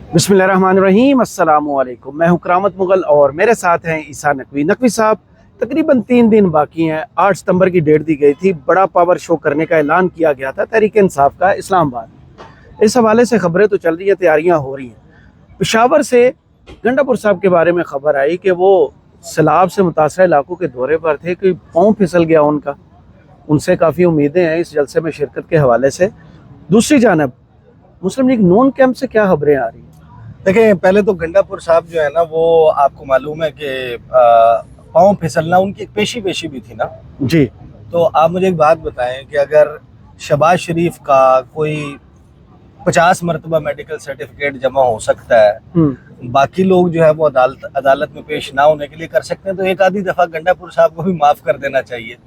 बिस्मिल्लाहिर्रहमानिर्रहीम, अस्सलामुअलैकुम। मैं हूं करामत मुगल और मेरे साथ हैं ईसा नकवी। नकवी साहब, तकरीबन 3 दिन बाकी हैं। 8 सितंबर की डेट दी गई थी। बड़ा पावर शो करने का ऐलान किया गया था तहरीक इंसाफ का इस्लामाबाद। इस हवाले से खबरें तो चल रही हैं, तैयारियां हो रही हैं। पेशावर से गंडापुर साहब के बारे में खबर आई कि वो सैलाब से मुतासर इलाकों के दौरे पर थे कि पाँव फिसल गया उनका। उनसे काफ़ी उम्मीदें हैं इस जलसे में शिरकत के हवाले से। दूसरी जानब मुस्लिम लीग नून कैंप से क्या खबरें आ रही हैं? देखें, पहले तो गंडापुर साहब जो है ना, वो आपको मालूम है कि पाँव फिसलना उनकी एक पेशी भी थी ना जी। तो आप मुझे एक बात बताएं कि अगर शहबाज शरीफ का कोई 50 मरतबा मेडिकल सर्टिफिकेट जमा हो सकता है, बाकी लोग जो है वो अदालत में पेश ना होने के लिए कर सकते हैं, तो एक आधी दफ़ा गंडापुर साहब को भी माफ़ कर देना चाहिए।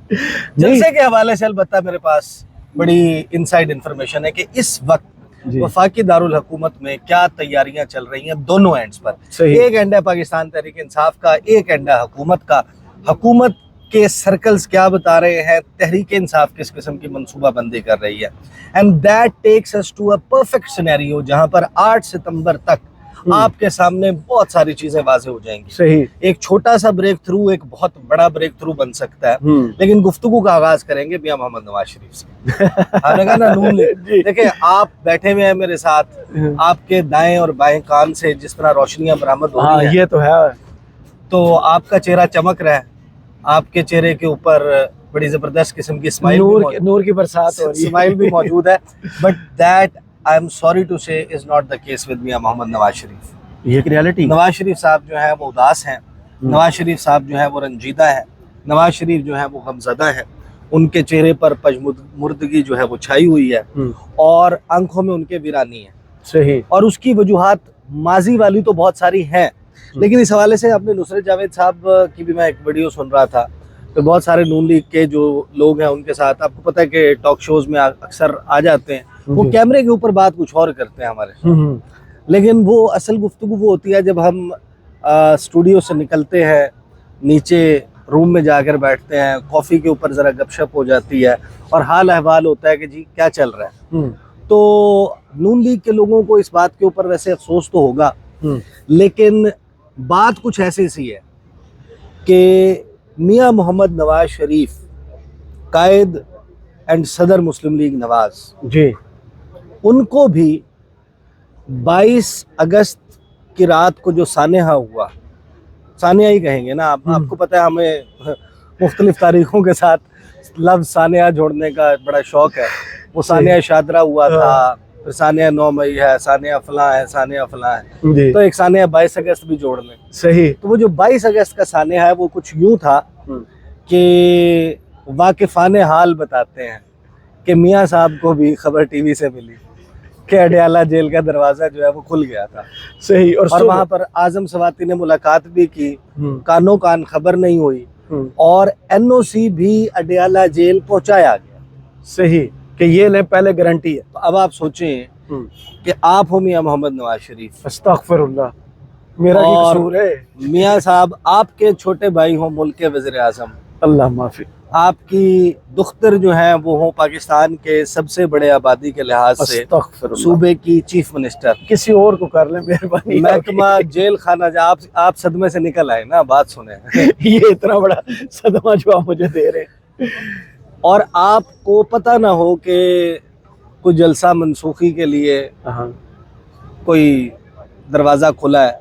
जलसे के हवाले से अलबत्ता मेरे पास बड़ी इनसाइड इंफॉर्मेशन है कि इस वक्त वफाकी दारुल हुकूमत में क्या तैयारियां चल रही हैं दोनों एंड्स पर। एक एंड है पाकिस्तान तहरीक इंसाफ का, एक एंड है हुकूमत का। हुकूमत के सर्कल्स क्या बता रहे हैं, तहरीक इंसाफ किस किस्म की मनसूबा बंदी कर रही है, and that takes us to a perfect scenario जहां पर 8 सितंबर तक आपके सामने बहुत सारी चीजें वाज़े हो जाएंगी। सही। एक छोटा सा ब्रेक थ्रू एक बहुत बड़ा ब्रेक थ्रू बन सकता है। लेकिन गुफ्तगू का आगाज करेंगे मियां मोहम्मद नवाज शरीफ से। आपने कहा ना नून लीग, देखिए आप बैठे हुए हैं मेरे साथ, आपके दाएं और बाएं कान से जिस तरह रोशनियां बरामद हो रही हैं, ये तो है। तो आपका चेहरा चमक रहा है, आपके चेहरे के ऊपर बड़ी जबरदस्त किस्म की स्माइल, नूर की बरसात हो रही है, स्माइल भी मौजूद है। But that I am sorry to say is not the case with Mian Muhammad Nawaz Sharif. ये रियलिटी। नवाज शरीफ साहब जो है वो उदास हैं, नवाज शरीफ साहब जो है वो रंजीदा है, नवाज शरीफ जो है वो गमज़दा है। उनके चेहरे पर पजमुर्दगी जो है वो छाई हुई है और आंखों में उनके वीरानी है। सही। और उसकी वजूहात माजी वाली तो बहुत सारी हैं, लेकिन इस हवाले से अपने नुसरत जावेद साहब की भी मैं एक वीडियो सुन रहा था, तो बहुत सारे नून लीग के जो लोग हैं उनके साथ, आपको पता है कि टॉक शोज में अक्सर आ जाते हैं, वो कैमरे के ऊपर बात कुछ और करते हैं हमारे, लेकिन वो असल गुफ्तगू वो होती है जब हम स्टूडियो से निकलते हैं, नीचे रूम में जाकर बैठते हैं, कॉफ़ी के ऊपर ज़रा गपशप हो जाती है और हाल अहवाल होता है कि जी क्या चल रहा है। तो नून लीग के लोगों को इस बात के ऊपर वैसे अफसोस तो होगा, लेकिन बात कुछ ऐसी सी है कि मियां मोहम्मद नवाज शरीफ, कायद एंड सदर मुस्लिम लीग नवाज जी, उनको भी 22 अगस्त की रात को जो सानेहा हुआ, सानेहा ही कहेंगे ना आपको पता है हमें मुख्तलिफ तारीखों के साथ लफ्ज़ सानेहा जोड़ने का बड़ा शौक है। वो सानेहा शादरा हुआ था, फिर सानिया 9 मई है, सानिया फलां है, सानिया फलां है, तो एक सानिया 22 अगस्त भी जोड़ लें। सही। तो वो जो 22 अगस्त का सानिया है वो कुछ यूं था कि वाकिफाने हाल बताते हैं कि मियाँ साहब को भी खबर टीवी से मिली कि अडयाला जेल का दरवाजा जो है वो खुल गया था। सही। और वहाँ पर आजम सवाती ने मुलाकात भी की, कानो कान खबर नहीं हुई और NOC भी अडयाला जेल पहुँचाया गया। सही कि ये ले पहले गारंटी है। तो अब आप सोचें कि आप हो मियां मोहम्मद नवाज शरीफ, अस्तगफिरुल्लाह, मेरा क्या कसूर है, मियां साहब आपके छोटे भाई हो मुल्क के वज़ीर आज़म, अल्लाह माफी, आपकी दुख्तर जो है वो हो पाकिस्तान के सबसे बड़े आबादी के लिहाज से सूबे की चीफ मिनिस्टर, किसी और को कर ले मेहरबानी। महकमा जेल खाना, आप सदमे से निकल आए ना, बात सुने। ये इतना बड़ा सदमा जो आप मुझे दे रहे हैं, और आपको पता ना हो कि कोई जलसा मनसूखी के लिए कोई दरवाज़ा खुला है,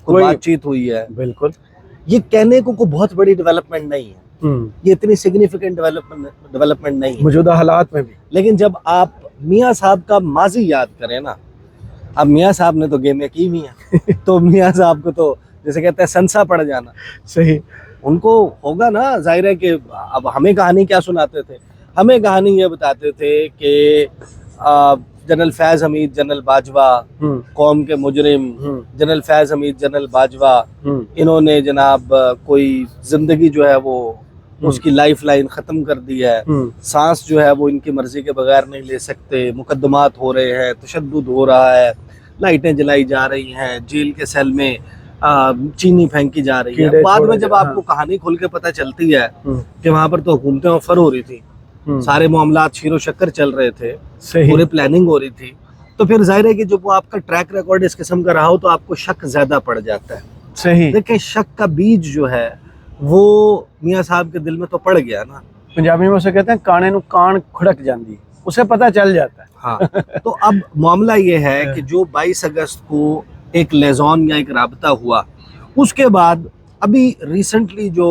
कोई बातचीत हुई है। बिल्कुल, ये कहने को बहुत बड़ी डेवलपमेंट नहीं है, ये इतनी सिग्निफिकेंट डेवलपमेंट नहीं है मौजूदा हालात में भी। लेकिन जब आप मियाँ साहब का माजी याद करें ना, अब मियाँ साहब ने तो गेमें की हुई हैं तो मियाँ साहब को तो जैसे कहते हैं संसा पड़ जाना। सही। उनको होगा ना, जाहिर है कि अब हमें कहानी क्या सुनाते थे, हमें कहानी ये बताते थे कि जनरल फैज़ हमीद जनरल बाजवा, कौम के मुजरिम जनरल फैज़ हमीद जनरल बाजवा, इन्होंने जनाब कोई जिंदगी जो है वो उसकी लाइफ लाइन ख़त्म कर दी है, सांस जो है वो इनकी मर्जी के बगैर नहीं ले सकते, मुकदमात हो रहे हैं, तशद्दुद हो रहा है, लाइटें जलाई जा रही हैं, जेल के सेल में चीनी फेंकी जा रही है। बाद में जब आपको कहानी खुल के पता चलती है कि वहाँ पर तो हुकूमतें ऑफर हो रही थी, सारे मामलात शीरो शक्कर चल रहे थे, पूरी प्लानिंग हो रही थी, तो फिर जाहिर है कि जब वो आपका ट्रैक रिकॉर्ड इस किस्म का रहा हो तो आपको शक ज्यादा पड़ जाता है। सही। देखिए शक का बीज जो है वो मियाँ साहब के दिल में तो पड़ गया ना। पंजाबी में उसे कहते हैं काने नु कान खुड़क जाती, उसे पता चल जाता है। हाँ तो अब मामला ये है कि जो 22 अगस्त को एक लेजॉन या एक राबता हुआ, उसके बाद अभी रिसेंटली जो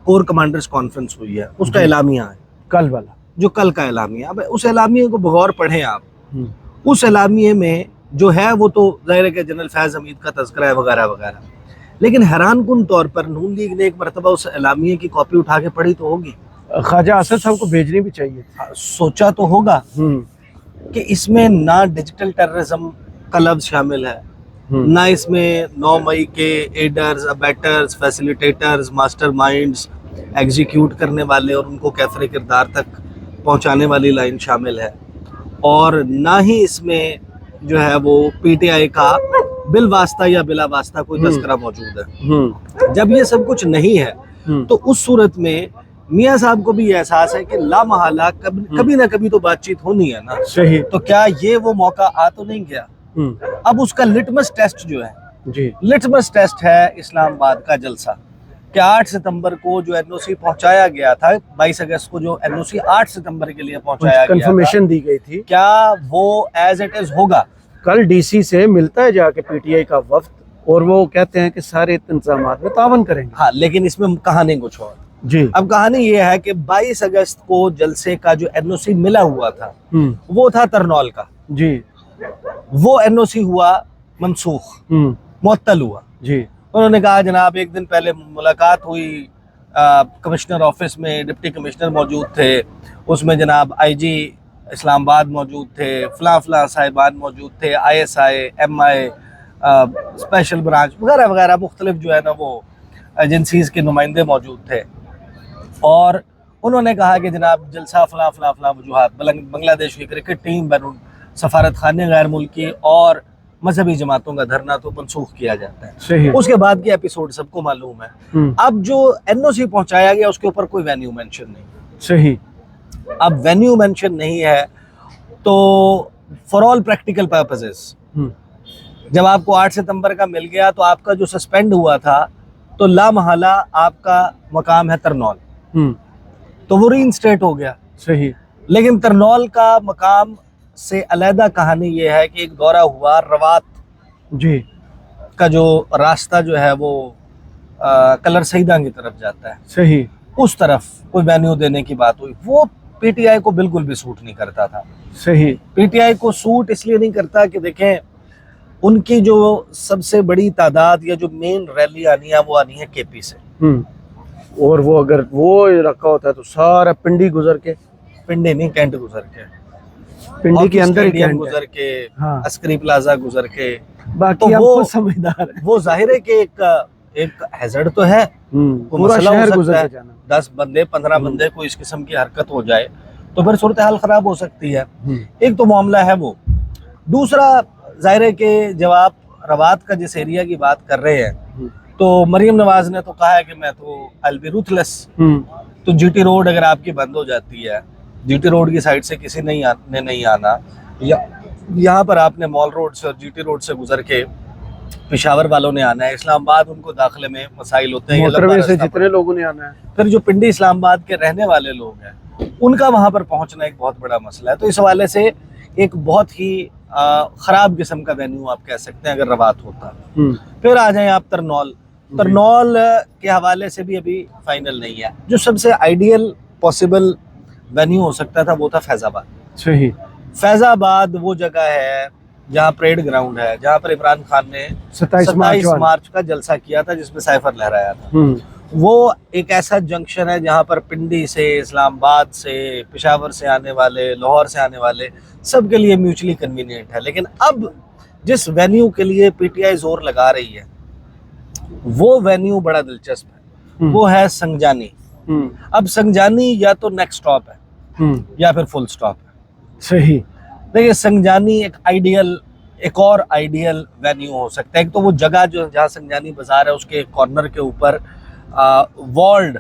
कोर कमांडर्स कॉन्फ्रेंस हुई है उसका एलामिया है, कल वाला जो कल का एलामिया। अब उस एलामिया को बगौर पढ़ें आप। उस एलामिया में जो है वो तो जाहिर है कि जनरल फैज हमीद का तज़किरा है वगैरह वगैरह, लेकिन हैरान कुन तौर पर नून लीग ने एक मरतबा उस एलामिया की कॉपी उठा के पढ़ी तो होगी। ख्वाजा असद साहब को भेजनी भी चाहिए। सोचा तो होगा कि इसमें ना डिजिटल टेररिज्म का लफ्ज शामिल है, ना इसमें 9 मई के एडर्स, अबैटर्स, फैसिलिटेटर्स, मास्टरमाइंड्स, एग्जीक्यूट करने वाले और उनको कैफरे किरदार तक पहुंचाने वाली लाइन शामिल है, और ना ही इसमें जो है वो पीटीआई का बिल वास्ता या बिला वास्ता कोई तस्करा मौजूद है। जब ये सब कुछ नहीं है तो उस सूरत में मियाँ साहब को भी एहसास है कि लामहला कभी ना कभी तो बातचीत होनी है ना। सही। तो क्या ये वो मौका आ तो नहीं गया? अब उसका लिटमस टेस्ट जो है जी, लिटमस टेस्ट है इस्लामाबाद का जलसा कि 8 सितंबर को जो एनओसी पहुंचाया गया था, 22 अगस्त को जो एनओसी 8 सितंबर के लिए पहुंचाया गया कंफर्मेशन दी गई थी, क्या वो एज इट इज होगा? कल डीसी से मिलता है जाके पीटीआई का वफ्द और वो कहते हैं कि सारे इंतजामात में तावन करेंगे। हाँ, लेकिन इसमें कहानी कुछ और जी। अब कहानी ये है कि 22 अगस्त को जलसे का जो एनओसी मिला हुआ था वो था तरनौल का जी। वो एनओसी हुआ मनसूख, मुअत्तल हुआ जी। उन्होंने कहा जनाब एक दिन पहले मुलाकात हुई, कमिश्नर ऑफिस में डिप्टी कमिश्नर मौजूद थे, उसमें जनाब आईजी इस्लामाबाद मौजूद थे, फला साहिबान मौजूद थे, ISI, MI, स्पेशल ब्रांच वगैरह वगैरह मुख्तलिफ जो है ना वो एजेंसीज के नुमाइंदे मौजूद थे, और उन्होंने कहा कि जनाब जलसा फला फला फला वजूहात, बांग्लादेश की क्रिकेट टीम, बैरून सफारत खाने गैर मुल्की और मजहबी जमातों का धरना तो मनसूख किया जाता है। सही। उसके बाद के एपिसोड सबको मालूम है। अब जो एनओसी पहुंचाया गया उसके ऊपर कोई वेन्यू मेंशन नहीं। सही। अब वेन्यू मेंशन नहीं है तो फॉर ऑल प्रैक्टिकल पर्पसेस जब आपको 8 सितंबर का मिल गया तो आपका जो सस्पेंड हुआ था तो लामहला आपका मकाम है तरनौल, तो वो रीइंस्टेट हो गया। सही। लेकिन तरनौल का मकाम से अलहदा कहानी ये है कि एक दौरा हुआ रवात जी का, जो रास्ता जो है वो कलर सईदा की तरफ जाता है, सही, उस तरफ कोई वेन्यू देने की बात हुई। वो पीटीआई को बिल्कुल भी सूट नहीं करता था। सही। पीटीआई को सूट इसलिए नहीं करता कि देखें उनकी जो सबसे बड़ी तादाद या जो मेन रैली आनी है वो आनी है केपी से, और वो अगर वो रखा होता है तो सारा पिंडी गुजर के, पिंडी नहीं कैंट गुजर के, पिंडी के अंदर ही गुजर के, हाँ। अस्करी प्लाजा गुजर के, बाकी तो वो समझदार है। वो जाहिर है कि एक हैजर्ड तो है, पूरा शहर गुजर के जाना। 10 बंदे 15 बंदे को इस किस्म की हरकत हो जाए तो फिर सूरत हाल खराब हो सकती है। एक तो मामला है वो। दूसरा जाहिर है कि जब आप रवात का जिस एरिया की बात कर रहे हैं तो मरियम नवाज ने तो कहा है कि मैं तो आई बी रूथलेस। तो जीटी रोड अगर आपकी बंद हो जाती है, जीटी रोड की साइड से किसी ने नहीं आना, या यहाँ पर आपने मॉल रोड से और जीटी रोड से गुजर के पेशावर वालों ने आना है, इस्लामाबाद उनको दाखिले में मसाइल होते हैं, मोटरवे से जितने लोगों ने आना है, फिर जो पिंडी इस्लामाबाद के रहने वाले लोग हैं उनका वहां पर पहुंचना एक बहुत बड़ा मसला है। तो इस हवाले से एक बहुत ही खराब किस्म का वेन्यू आप कह सकते हैं अगर रवात होता। फिर आ जाए आप तरनौल। तरनौल के हवाले से भी अभी फाइनल नहीं है। जो सबसे आइडियल पॉसिबल वेन्यू हो सकता था वो था फैजाबाद। सही। फैजाबाद वो जगह है जहाँ परेड ग्राउंड है, जहाँ पर इमरान खान ने 27 मार्च का जलसा किया था जिसमें साइफर लहराया था। वो एक ऐसा जंक्शन है जहाँ पर पिंडी से, इस्लामाबाद से, पेशावर से आने वाले, लाहौर से आने वाले सबके लिए म्यूचुअली कन्वीनियंट है। लेकिन अब जिस वेन्यू के लिए पीटीआई जोर लगा रही है वो वेन्यू बड़ा दिलचस्प है, वो है संगजानी। अब संगजानी या तो नेक्स्ट स्टॉप है या फिर फुल स्टॉप है। सही। देखिए संगजानी एक और आइडियल वेन्यू हो सकता है। एक तो वो जगह जो जहाँ संगजानी बाजार है उसके कॉर्नर के ऊपर वॉल्ड,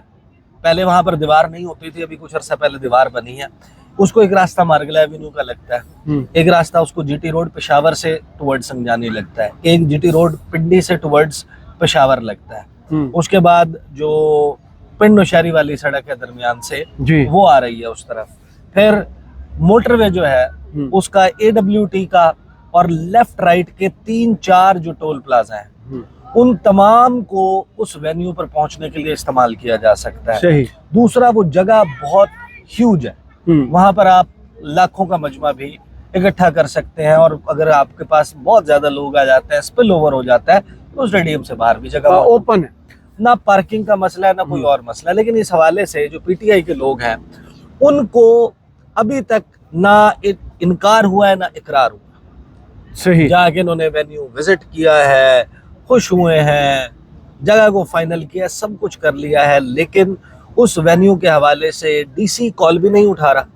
पहले वहाँ पर दीवार नहीं होती थी, अभी कुछ अर्सा पहले दीवार बनी है। उसको एक रास्ता मार्गला एवेन्यू का लगता है, एक रास्ता उसको जीटी रोड पेशावर से टुवर्ड्स संजानी लगता है, एक जीटी रोड पिंडी से टुवर्ड्स पेशावर लगता है। उसके बाद जो पिंड नौशहरी वाली सड़क है दरमियान से जी। वो आ रही है उस तरफ। फिर मोटरवे जो है उसका AWT का और लेफ्ट राइट के 3-4 जो टोल प्लाजा हैं उन तमाम को उस वेन्यू पर पहुंचने के लिए इस्तेमाल किया जा सकता है। सही। दूसरा, वो जगह बहुत ह्यूज है, वहां पर आप लाखों का मजमा भी इकट्ठा कर सकते हैं, और अगर आपके पास बहुत ज्यादा लोग आ जाते हैं, स्पिल ओवर हो जाता है, तो स्टेडियम से बाहर भी जगह ओपन है, ना पार्किंग का मसला है ना कोई और मसला। लेकिन इस हवाले से जो PTI के लोग हैं उनको अभी तक ना इनकार हुआ है ना इकरार हुआ। सही। जाके इन्होंने वेन्यू विजिट किया है, खुश हुए हैं, जगह को फाइनल किया, सब कुछ कर लिया है, लेकिन उस वेन्यू के हवाले से DC कॉल भी नहीं उठा रहा।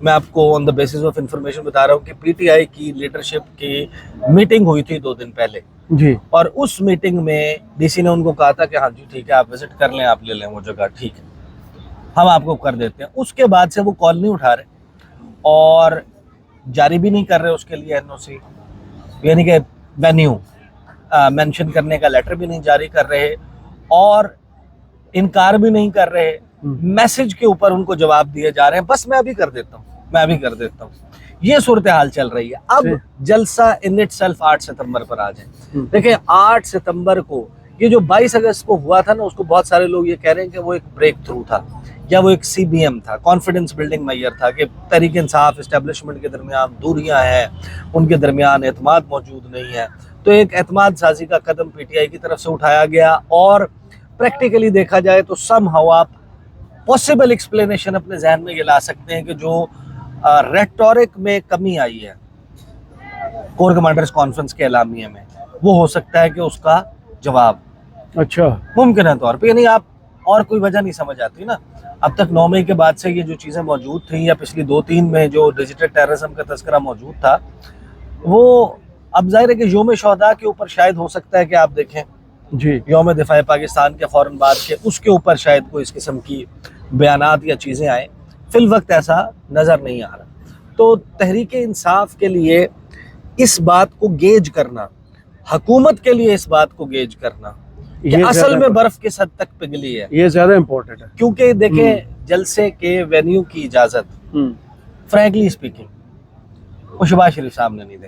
मैं आपको on the basis of information बता रहा हूँ कि PTI की लीडरशिप की मीटिंग हुई थी 2 दिन पहले जी, और उस मीटिंग में DC ने उनको कहा था कि हाँ जी ठीक है, आप विजिट कर लें, आप ले लें वो जगह, ठीक है, हम आपको कर देते हैं। उसके बाद से वो कॉल नहीं उठा रहे और जारी भी नहीं कर रहे उसके लिए NOC, यानी कि वेन्यू मेंशन करने का लेटर भी नहीं जारी कर रहे और इनकार भी नहीं कर रहे। मैसेज के ऊपर उनको जवाब दिए जा रहे हैं, बस मैं अभी कर देता हूँ, मैं अभी कर देता हूँ। ये सूरत हाल चल रही है। अब जलसा इन इट सेल्फ 8 सितंबर पर आ जाए। देखिए 8 सितंबर को ये जो 22 अगस्त को हुआ था ना, उसको बहुत सारे लोग ये कह रहे हैं कि वो एक ब्रेक थ्रू था या वो एक CBM था, कॉन्फिडेंस बिल्डिंग मेजर था, कि तहरीक इंसाफ एस्टेब्लिशमेंट के दरमियान दूरियां हैं, उनके दरमियान एतमाद मौजूद नहीं है। तो एक एतमाद साजी का कदम PTI की तरफ से उठाया गया और प्रैक्टिकली देखा जाए तो समहाउ आप पॉसिबल एक्सप्लेनेशन अपने जहन में ये ला सकते हैं कि जो रेटोरिक में कमी आई है कोर कमांडर्स कॉन्फ्रेंस के एलामिये में, वो हो सकता है कि उसका जवाब अच्छा मुमकिन है तौर पे, यानी आप और कोई वजह नहीं समझ आती ना। अब तक 9 मई के बाद से ये जो चीज़ें मौजूद थी या पिछली 2-3 में जो डिजिटल टेररिज्म का तस्करा मौजूद था, वो अब जाहिर है कि योम शोहदा के ऊपर शायद हो सकता है कि आप देखें जी, योम दिफा पाकिस्तान के फौरन बाद के उसके ऊपर शायद कोई इस किस्म की बयानात या चीज़ें आए। फिल वक्त ऐसा नज़र नहीं आ रहा। तो तहरीक इंसाफ के लिए इस बात को गेज करना, हुकूमत के लिए इस बात को गेज करना कि असल में बर्फ किस हद तक पिघली है, ये ज्यादा इम्पोर्टेंट है। क्योंकि देखें जलसे के वेन्यू की इजाजत फ्रैंकली स्पीकिंग वो शहबाज शरीफ साहब ने नहीं दी,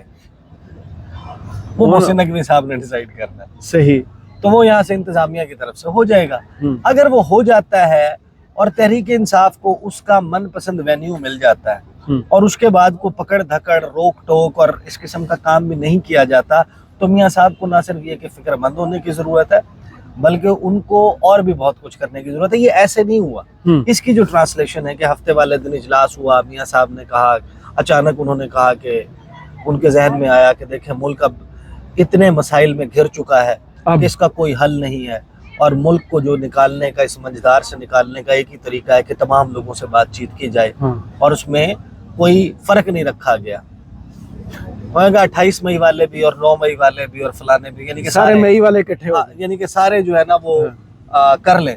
वो मोहसिन नकवी साहब ने डिसाइड करना है। सही। तो वो यहाँ से इंतजामिया की तरफ से हो जाएगा। अगर वो हो जाता है और तहरीक इंसाफ को उसका मनपसंद वेन्यू मिल जाता है और उसके बाद को पकड़ धकड़ रोक टोक और इस किस्म का काम भी नहीं किया जाता, तो मियाँ साहब को ना सिर्फ ये कि फिक्रमंद होने की जरूरत है, बल्कि उनको और भी बहुत कुछ करने की जरूरत है। ये ऐसे नहीं हुआ। इसकी जो ट्रांसलेशन है कि हफ्ते वाले दिन इजलास हुआ, मियाँ साहब ने कहा, अचानक उन्होंने कहा कि उनके जहन में आया कि देखें मुल्क अब इतने मसाइल में घिर चुका है कि इसका कोई हल नहीं है, और मुल्क को जो निकालने का, इस मंझधार से निकालने का एक ही तरीका है कि तमाम लोगों से बातचीत की जाए, और उसमें कोई फर्क नहीं रखा गया। 28 मई वाले भी और 9 मई वाले भी और फलाने भी, यानी कि सारे मई वाले इकट्ठे हो, यानी कि सारे जो है ना वो कर लें,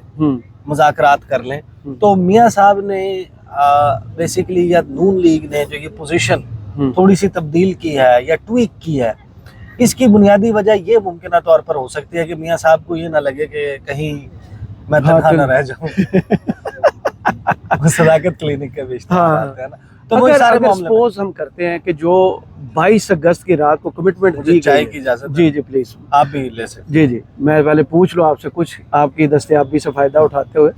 मुज़ाकरात कर लें। तो मियाँ साहब ने बेसिकली या नून लीग ने जो ये पोजीशन थोड़ी सी तब्दील की है या ट्वीक की है, इसकी बुनियादी वजह ये मुमकिन तौर पर हो सकती है कि मियाँ साहब को ये ना लगे कि कहीं मैं तनहा न रह जाऊं। सदाकत क्लिनिक के बीच है ना। तो वो सारे सपोज हम करते हैं कि जो 22 अगस्त की रात को कमिटमेंट दी चाय की इजाजत, जी जी प्लीज आप भी ले सकते। जी जी, मैं पहले पूछ लो आपसे कुछ आपकी दस्तयाबी से फायदा उठाते हुए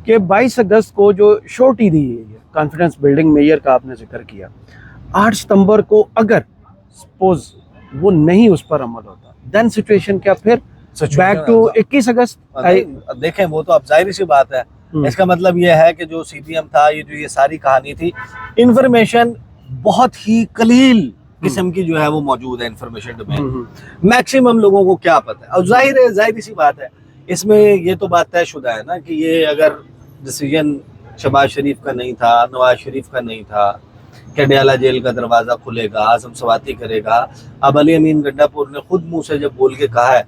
कि 22 अगस्त को जो शोटी दी है, कॉन्फिडेंस बिल्डिंग मेयर का आपने जिक्र किया, 8 सितंबर को अगर सपोज वो नहीं उस पर अमल होता, देन सिचुएशन क्या फिर बैक टू 21 अगस्त? देखें वो तो अब जाहिर सी बात है, इसका मतलब ये है कि जो CBM था, ये सारी कहानी थी, इंफॉर्मेशन बहुत ही कलील किस्म की जो है वो मौजूद है इंफॉर्मेशन डोमेन। मैक्सिमम लोगों को क्या पता है। और जाहिर सी बात है, इसमें ये तो बात तयशुदा है ना कि ये अगर डिसीजन शहबाज शरीफ का नहीं था, नवाज शरीफ का नहीं था कि डयाला जेल का दरवाजा खुलेगा, आजम सवाती करेगा, अब अली अमीन गंडापुर ने खुद मुंह से जब बोल के कहा है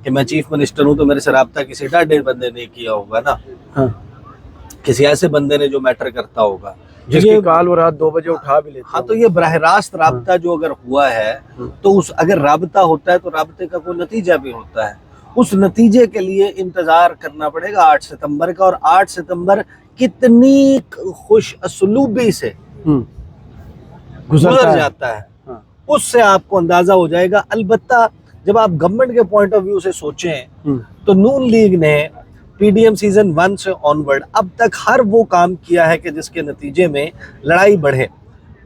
कि मैं चीफ मिनिस्टर हूं, तो मेरे से रब्ता किसी डाढ़े बंदे ने किया होगा ना, किसी ऐसे बंदे ने जो मैटर करता होगा, जिसकी ये- कॉल वो रात 2 बजे उठा भी लेते हाँ, हैं। तो ये बराह रास्त राबता जो अगर हुआ है, तो उस अगर राबता होता है तो राबते का कोई नतीजा भी होता है। उस नतीजे के लिए इंतजार करना पड़ेगा 8 सितंबर का, और 8 सितंबर कितनी खुश असलूबी से गुजर गुजरता है। जाता है, हाँ। उससे आपको अंदाजा हो जाएगा। अलबत्ता जब आप गवर्नमेंट के पॉइंट ऑफ व्यू से सोचें तो नून लीग ने पीडीएम सीजन 1 से ऑनवर्ड अब तक हर वो काम किया है कि जिसके नतीजे में लड़ाई बढ़े।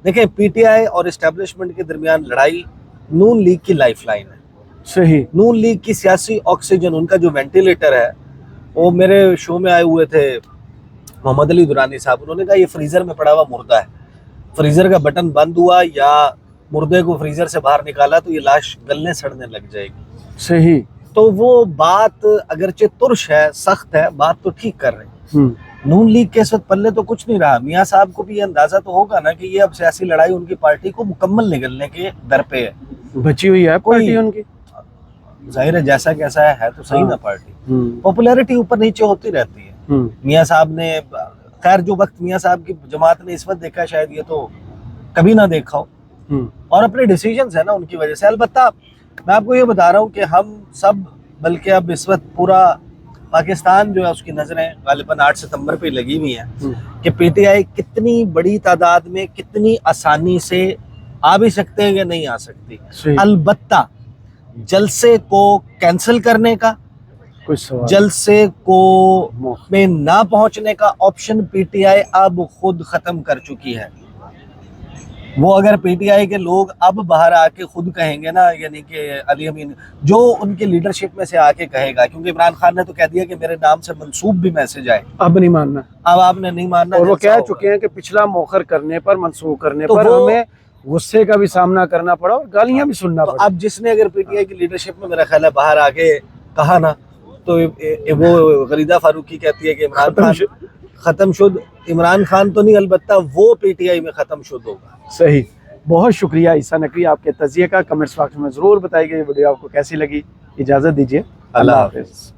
देखें, पीटीआई और एस्टेब्लिशमेंट के दरमियान लड़ाई नून लीग की लाइफलाइन है, सही। नून लीग की सियासी ऑक्सीजन, उनका जो वेंटिलेटर है। वो मेरे शो में आए हुए थे मोहम्मद अली दुरानी साहब, उन्होंने कहा ये फ्रीजर में पड़ा हुआ मुर्दा है, फ्रीजर का बटन बंद हुआ या मुर्दे को फ्रीजर से बाहर निकाला तो ये लाश गलने सड़ने लग जाएगी। सही। तो वो बात अगरचे तुर्श है, सख्त है, बात तो ठीक कर रहे हैं। नून लीग के इस वक्त पल्ले तो कुछ नहीं रहा। मियाँ साहब को भी ये अंदाजा तो होगा ना कि ये अब सियासी लड़ाई उनकी पार्टी को मुकम्मल निगलने के दर पे है। बची हुई है पार्टी उनकी, जाहिर है जैसा कैसा है तो सही ना पार्टी। पॉपुलैरिटी ऊपर नीचे होती रहती है। मियाँ साहब ने, खैर जो वक्त मियाँ साहब की जमात ने इस वक्त देखा, शायद ये तो कभी ना देखा हो, और अपने डिसीजंस है ना उनकी वजह से। अलबत्ता मैं आपको ये बता रहा हूँ कि हम सब, बल्कि अब इस वक्त पूरा पाकिस्तान जो है उसकी नजरें गालिबन 8 सितंबर पे लगी हुई हैं कि पीटीआई कितनी बड़ी तादाद में कितनी आसानी से आ भी सकते हैं या नहीं आ सकती। अलबत्ता जलसे को कैंसिल करने का, कोई सवाल, जलसे को में ना पहुंचने का ऑप्शन पीटीआई अब खुद खत्म कर चुकी है। वो अगर पीटीआई के लोग अब बाहर आके खुद कहेंगे ना, यानी कि अली अमीन जो उनकी लीडरशिप में से आके कहेगा, क्योंकि इमरान खान ने तो कह दिया कि मेरे नाम से मंसूब भी मैसेज आए, अब नहीं मानना, अब आपने नहीं मानना। और वो कह चुके हैं कि पिछला मौखर करने पर, मंसूख करने तो पर हमें गुस्से का भी सामना करना पड़ा और गालियां भी सुनना तो पड़ा। अब जिसने अगर पीटीआई की लीडरशिप में मेरा ख्याल है बाहर आके कहा ना, तो वो गरीदा फारूकी कहती है कि इमरान खान खत्म शुद, इमरान खान तो नहीं, अलबत्ता वो पीटीआई में खत्म शुद होगा। सही। बहुत शुक्रिया ईसा नकवी आपके तजिए का। कमेंट्स बॉक्स में जरूर बताइए ये वीडियो आपको कैसी लगी। इजाजत दीजिए, अल्लाह हाफिज।